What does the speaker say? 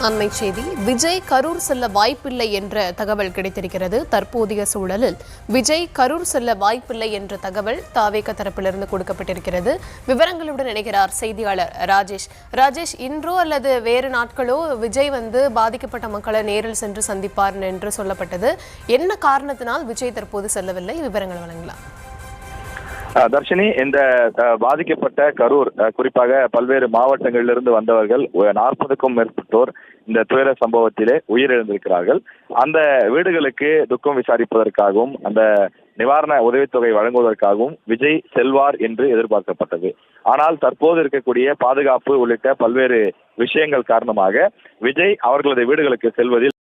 அண்மை செய்தி. விஜய் கரூர் செல்ல வாய்ப்பில்லை என்ற தகவல் கிடைத்திருக்கிறது. தற்போதைய சூழலில் விஜய் கரூர் செல்ல வாய்ப்பில்லை என்ற தகவல் தாவேக தரப்பிலிருந்து கொடுக்கப்பட்டிருக்கிறது. விவரங்களுடன் இணைகிறார் செய்தியாளர் ராஜேஷ். ராஜேஷ், இன்றோ அல்லது வேறு நாட்களோ விஜய் பாதிக்கப்பட்ட மக்களை நேரில் சென்று சந்திப்பார் என்று சொல்லப்பட்டது. என்ன காரணத்தினால் விஜய் தற்போது செல்லவில்லை? விவரங்கள் வழங்கலாம். தர்ஷினி, இந்த பாதிக்கப்பட்ட கரூர், குறிப்பாக பல்வேறு மாவட்டங்களிலிருந்து வந்தவர்கள் 40க்கும் மேற்பட்டோர் இந்த துயர சம்பவத்திலே உயிரிழந்திருக்கிறார்கள். அந்த வீடுகளுக்கு துக்கம் விசாரிப்பதற்காகவும் அந்த நிவாரண உதவித்தொகை வழங்குவதற்காகவும் விஜய் செல்வார் என்று எதிர்பார்க்கப்பட்டது. ஆனால் தற்போது இருக்கக்கூடிய பாதுகாப்பு உள்ளிட்ட பல்வேறு விஷயங்கள் காரணமாக விஜய் அவர்களது வீடுகளுக்கு செல்வதில்